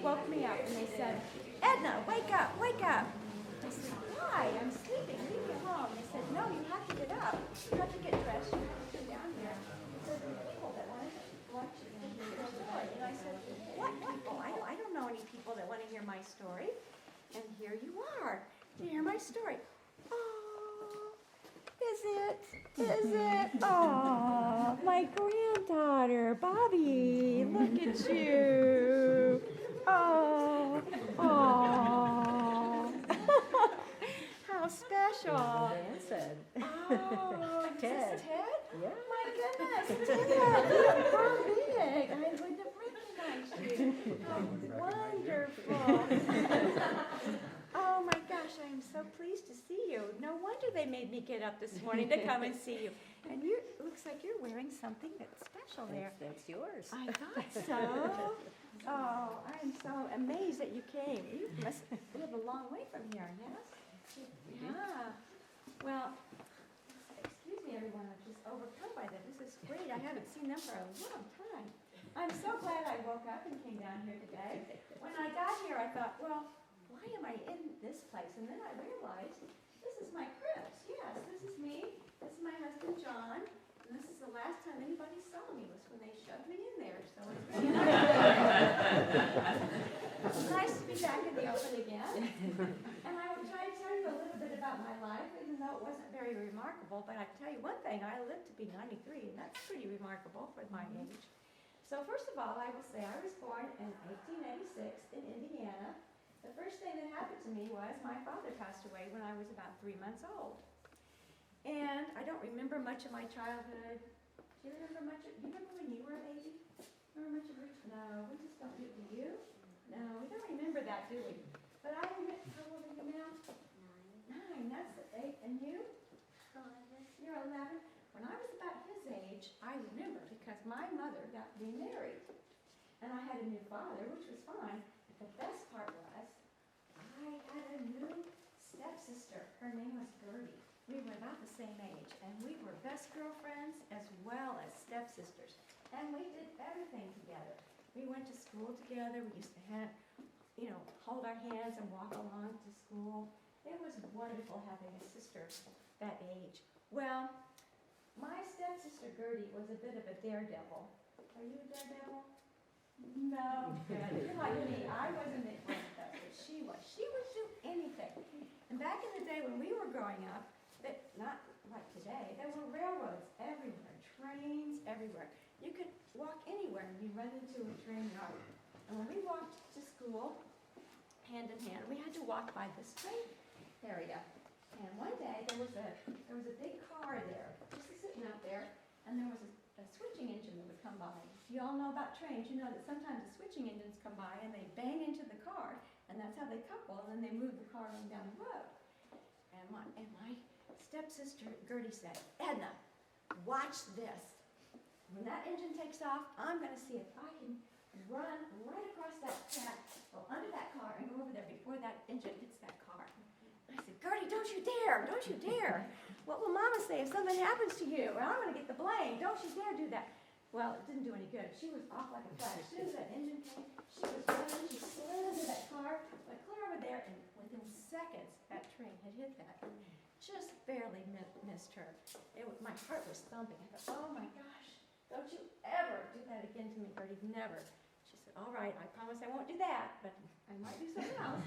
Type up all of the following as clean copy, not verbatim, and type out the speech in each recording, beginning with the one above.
woke me up and they said, Edna, wake up, wake up. I said, why? I'm sleeping. Leave me alone. They said, no, you have to get up. You have to get dressed. You have to come down here. So there were people that wanted to watch your story. And I said, what people? I don't know any people that want to hear my story. And here you are to hear my story. Oh, is it? Oh, my granddaughter, Bobby, look at you. Oh. How special. Dan said. Oh, is this Ted? Yeah. My goodness, Ted, how big. I wouldn't have recognized you. How wonderful. Oh my gosh, I am so pleased to see you. No wonder they made me get up this morning to come and see you. And it looks like you're wearing something that's special there. That's yours. I thought so. Oh, I'm so amazed that you came. You must live a long way from here, yes? Yeah. Well, excuse me, everyone. I'm just overcome by them. This is great. I haven't seen them for a long time. I'm so glad I woke up and came down here today. When I got here, I thought, well, why am I in this place? And then I realized, this is my crypt. Yes, this is me. This is my husband, John. And this is the last time anybody saw me was when they shoved me in there. So it's really nice. It's nice to be back in the open again. And I will try to tell you a little bit about my life, even though it wasn't very remarkable. But I can tell you one thing, I lived to be 93, and that's pretty remarkable for my age. So first of all, I will say I was born in 1886 in Indiana. The first thing that happened to me was my father passed away when I was about 3 months old. And I don't remember much of my childhood. Do you remember much? Do you remember when you were a baby? Remember much of your? No, we just don't do you? No, we don't remember that, do we? But I remember. How old are you now? 9. That's 8. And you? 11. You're 11. When I was about his age, I remember because my mother got remarried, and I had a new father, which was fine. But the best part was, I had a new stepsister. Her name was Gertie. We were about the same age, and we were best girlfriends as well as stepsisters. And we did everything together. We went to school together. We used to hold our hands and walk along to school. It was wonderful having a sister that age. Well, my stepsister Gertie was a bit of a daredevil. Are you a daredevil? No, good. You're like me. I wasn't a daredevil, but she was. She would do anything. And back in the day when we were growing up, not like today, there were railroads everywhere, trains everywhere. You could walk anywhere and you'd run into a train yard. And when we walked to school, hand in hand, we had to walk by this train area. And one day there was a big car there, just sitting out there, and there was a switching engine that would come by. You all know about trains. You know that sometimes the switching engines come by and they bang into the car, and that's how they couple, and then they move the car on down the road. And my stepsister Gertie said, Edna, watch this. When that engine takes off, I'm going to see if I can run right across that track, go under that car, and go over there before that engine hits that car. And I said, Gertie, don't you dare, don't you dare. What will Mama say if something happens to you? Well, I'm going to get the blame. Don't you dare do that. Well, it didn't do any good. She was off like a flash. As soon as that engine came, she was running. She slid into that car, went clear over there, and within seconds, that train had hit that. Just barely missed her. My heart was thumping. I thought, oh my gosh, don't you ever do that again to me, Gertie, never. She said, all right, I promise I won't do that, but I might do something else.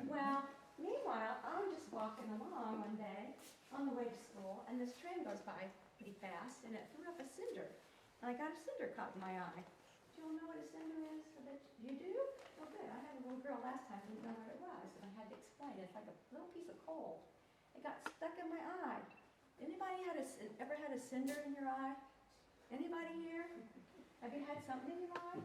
Well, meanwhile, I'm just walking along one day on the way to school, and this train goes by pretty fast, and it threw up a cinder. And I got a cinder caught in my eye. Do you all know what a cinder is? You do? Well, good. I had a little girl last time who didn't know what it was, and I had to explain. It's like a little piece of coal. It got stuck in my eye. Anybody ever had a cinder in your eye? Anybody here? Have you had something in your eye?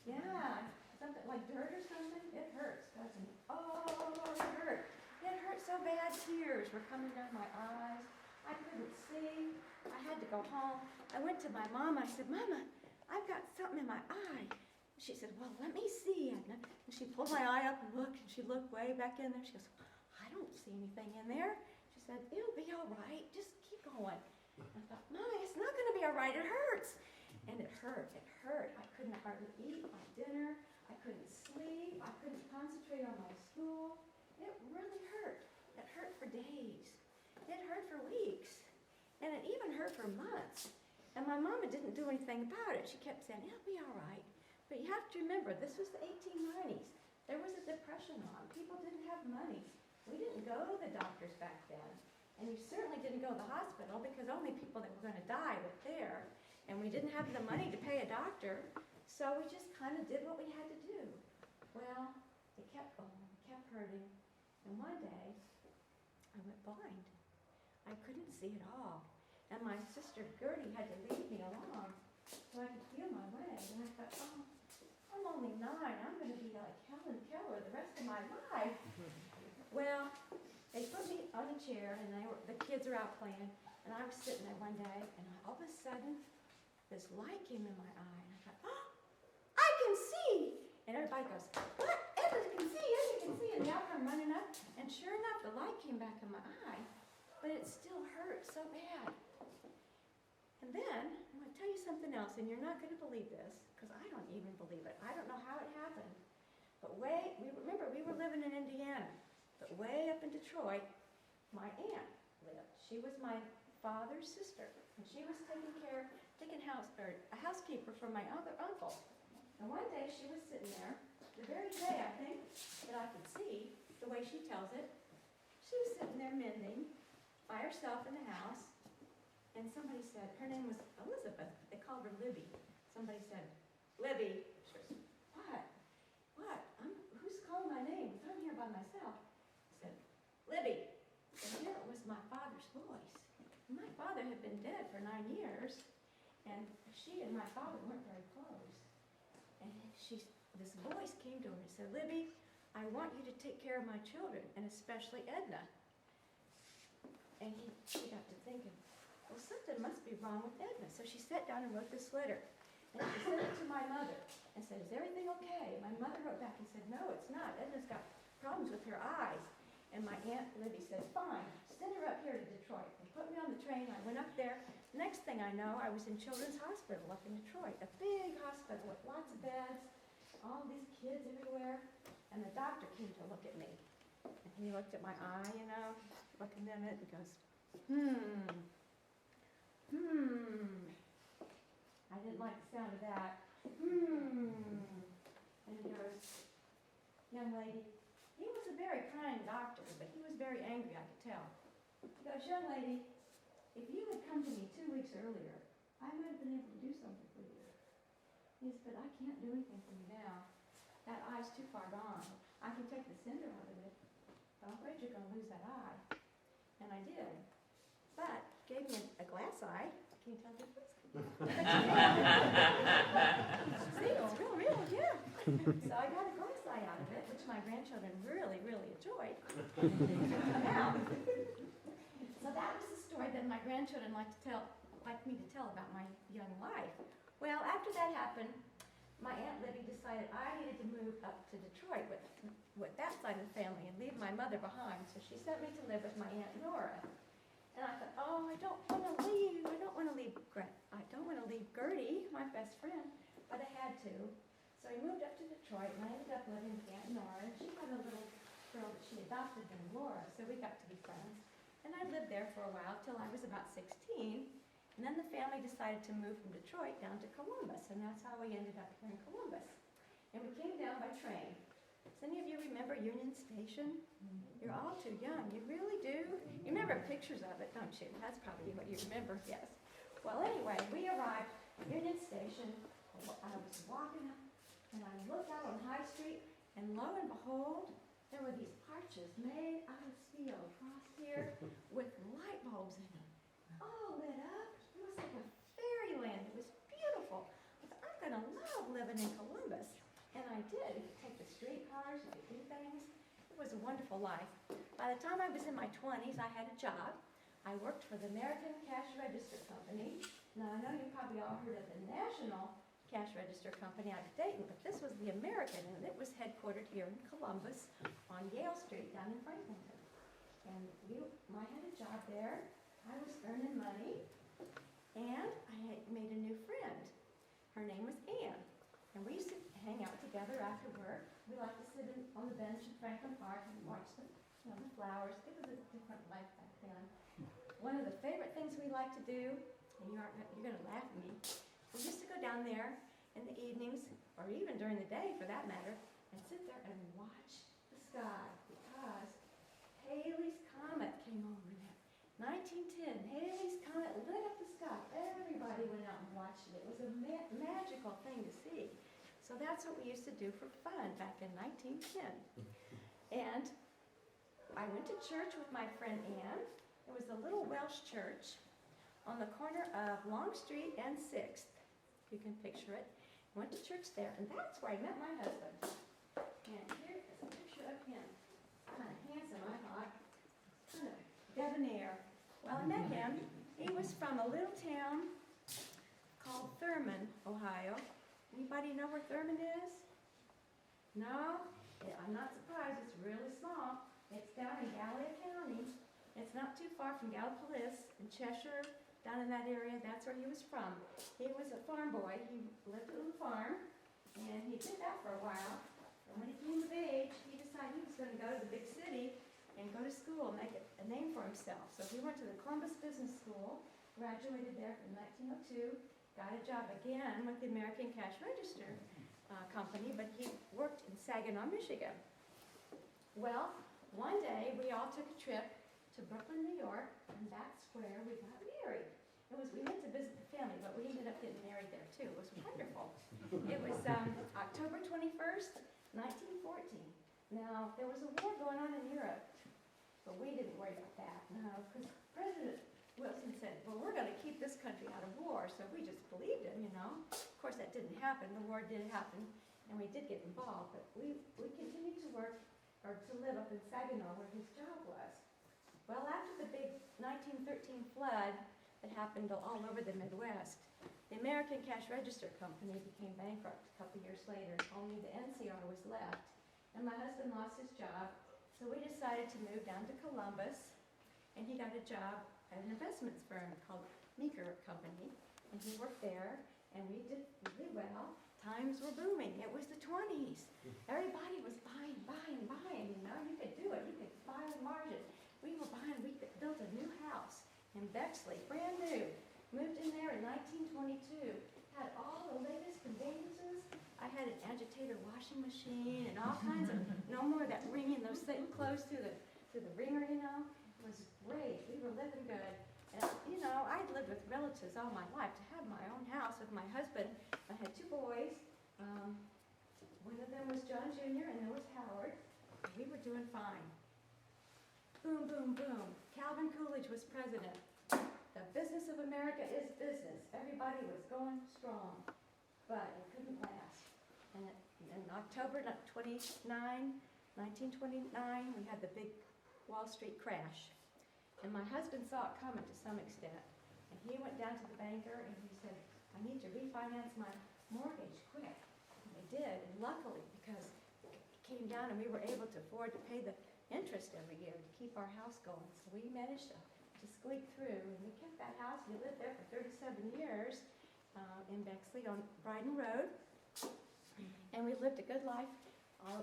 Yeah, something like dirt or something. It hurts, doesn't it? Oh, it hurt. It hurt so bad. Tears were coming down my eyes. I couldn't see. I had to go home. I went to my mom. I said, Mama, I've got something in my eye. She said, well, let me see, Edna. And she pulled my eye up and looked, and she looked way back in there. She goes, I don't see anything in there. She said, it'll be all right. Just keep going. I thought, Mommy, it's not going to be all right. It hurts. And it hurt. It hurt. I couldn't hardly eat my dinner. I couldn't sleep. I couldn't concentrate on my school. It really hurt. It hurt for days. It hurt for weeks. And it even hurt for months. And my mama didn't do anything about it. She kept saying, it'll be all right. But you have to remember, this was the 1890s. There was a depression on. People didn't have money. We didn't go to the doctors back then. And you certainly didn't go to the hospital because only people that were going to die were there. And we didn't have the money to pay a doctor. So we just kind of did what we had to do. Well, it kept going, kept hurting. And one day, I went blind. I couldn't see at all. And my sister Gertie had to lead me along so I could feel my way. And I thought, oh, I'm only 9. I'm going to be like Helen Keller the rest of my life. Well, they put me on a chair, and the kids are out playing. And I was sitting there one day, and all of a sudden, this light came in my eye. And I thought, oh, I can see! And everybody goes, what? Edna can see, Edna can see. And they all come running up. And sure enough, the light came back in my eye. But it still hurt so bad. And then, I'm going to tell you something else, and you're not going to believe this, because I don't even believe it. I don't know how it happened. But remember, we were living in Indiana, but way up in Detroit, my aunt lived. She was my father's sister, and she was a housekeeper for my other uncle. And one day, she was sitting there, the very day, I think, that I could see, the way she tells it, she was sitting there mending by herself in the house. And somebody said, her name was Elizabeth. They called her Libby. Somebody said, Libby. She goes, what? What? Who's calling my name? I'm here by myself. I said, Libby. And here it was my father's voice. My father had been dead for 9 years, and she and my father weren't very close. And this voice came to her and said, Libby, I want you to take care of my children, and especially Edna. And she got to thinking, well, something must be wrong with Edna. So she sat down and wrote this letter. And she sent it to my mother and said, is everything okay? My mother wrote back and said, no, it's not. Edna's got problems with her eyes. And my Aunt Libby said, fine, send her up here to Detroit. They put me on the train. I went up there. Next thing I know, I was in Children's Hospital up in Detroit, a big hospital with lots of beds, all these kids everywhere. And the doctor came to look at me. And he looked at my eye, looking at it and goes, I didn't like the sound of that. And he goes, young lady, he was a very kind doctor, but he was very angry, I could tell. He goes, young lady, if you had come to me 2 weeks earlier, I might have been able to do something for you. He said, but I can't do anything for you now. That eye's too far gone. I can take the cinder out of it, but I'm afraid you're going to lose that eye. And I did. But gave me a glass eye. Can you tell the difference? See, it's real, yeah. So I got a glass eye out of it, which my grandchildren really, really enjoyed. Now, so that was the story that my grandchildren liked me to tell about my young life. Well, after that happened, my Aunt Libby decided I needed to move up to Detroit with that side of the family and leave my mother behind. So she sent me to live with my Aunt Nora. And I thought, oh, I don't want to leave. I don't want to leave Gertie, my best friend, but I had to. So I moved up to Detroit, and I ended up living with Aunt Nora. And she had a little girl that she adopted named Laura, so we got to be friends. And I lived there for a while till I was about 16. And then the family decided to move from Detroit down to Columbus, and that's how we ended up here in Columbus. And we came down by train. Does any of you remember Union Station? You're all too young. You really do? You remember pictures of it, don't you? That's probably what you remember, yes. Well, anyway, we arrived at Union Station. I was walking up, and I looked out on High Street, and lo and behold, there were these arches made out of steel across here with light bulbs in them, all lit up. It was like a fairyland. It was beautiful. I thought, I'm going to love living in Columbus. And I did. You could take the streetcars, you could do things. It was a wonderful life. By the time I was in my 20s, I had a job. I worked for the American Cash Register Company. Now, I know you probably all heard of the National Cash Register Company out of Dayton, but this was the American, and it was headquartered here in Columbus on Yale Street down in Franklinton. And I had a job there. I was earning money, and I had made a new friend. Her name was Ann. And we used to hang out together after work. We liked to sit on the bench in Franklin Park and watch the flowers. It was a different life back then. One of the favorite things we liked to do, and you're going to laugh at me, we used to go down there in the evenings, or even during the day for that matter, and sit there and watch the sky, because Halley's Comet came over there. 1910, Halley's Comet lit up the sky. Everybody went out and watched it. It was a magical thing to see. So that's what we used to do for fun back in 1910. And I went to church with my friend Ann. It was a little Welsh church on the corner of Long Street and 6th. You can picture it. Went to church there, and that's where I met my husband. And here is a picture of him. Kind of handsome, I thought. Kind of debonair. Well, I met him. He was from a little town called Thurman, Ohio. Anybody know where Thurman is? No? Yeah, I'm not surprised. It's really small. It's down in Gallia County. It's not too far from Gallipolis in Cheshire, down in that area. That's where he was from. He was a farm boy. He lived on a farm, and he did that for a while. And when he came of age, he decided he was going to go to the big city and go to school and make a name for himself. So he went to the Columbus Business School, graduated there in 1902, got a job again with the American Cash Register Company, but he worked in Saginaw, Michigan. Well, one day we all took a trip to Brooklyn, New York, and that's where we got married. We went to visit the family, but we ended up getting married there too. It was wonderful. It was October 21st, 1914. Now, there was a war going on in Europe, but we didn't worry about that. No, because President Wilson said, well, we're going to keep this country out of war, so we just believed him, you know. Of course, that didn't happen. The war did happen, and we did get involved, but we continued to work, or to live up in Saginaw where his job was. Well, after the big 1913 flood that happened all over the Midwest, the American Cash Register Company became bankrupt a couple years later. Only the NCR was left, and my husband lost his job, so we decided to move down to Columbus, and he got a job at an investments firm called Meeker Company, and he worked there, and we did really well. Times were booming. It was the 20s. Everybody was buying, you know. You could do it. You could buy with margin. We were buying. We built a new house in Bexley, brand new. Moved in there in 1922. Had all the latest conveyances. I had an agitator washing machine and all kinds of, no more of that wringing those things close to the wringer, you know. It was great. We were living good. And, you know, I'd lived with relatives all my life. To have my own house with my husband, I had 2 boys. One of them was John Jr. and there was Howard. We were doing fine. Boom, boom, boom. Calvin Coolidge was president. The business of America is business. Everybody was going strong, but it couldn't last. And in October 29, 1929, we had the big Wall Street crash. And my husband saw it coming to some extent. And he went down to the banker and he said, I need to refinance my mortgage quick. And they did, and luckily, because it came down and we were able to afford to pay the interest every year to keep our house going. So we managed to squeak through, and we kept that house. We lived there for 37 years in Bexley on Bryden Road. And we lived a good life.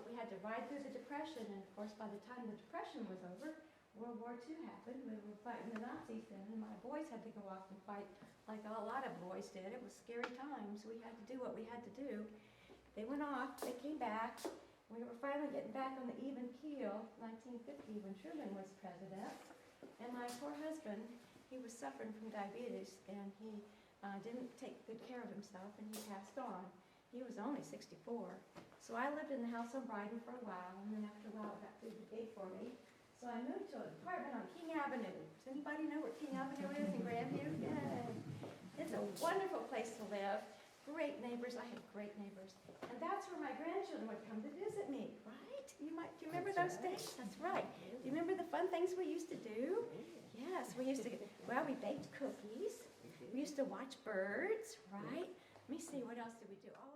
We had to ride through the Depression, and of course by the time the Depression was over, World War II happened. We were fighting the Nazis then, and my boys had to go off and fight like a lot of boys did. It was scary times. We had to do what we had to do. They went off, they came back. We were finally getting back on the even keel, 1950, when Truman was president. And my poor husband, he was suffering from diabetes, and he didn't take good care of himself, and he passed on. He was only 64. So I lived in the house on Bryden for a while, and then after a while it got too big for me. So I moved to an apartment on King Avenue. Does anybody know where King Avenue is in Grandview? Yay! It's a wonderful place to live. Great neighbors. I had great neighbors. And that's where my grandchildren would come to visit me, right? Do you remember those days? That's right. Do you remember the fun things we used to do? Yes, we used to, well, we baked cookies. We used to watch birds, right? Let me see, what else did we do? Oh,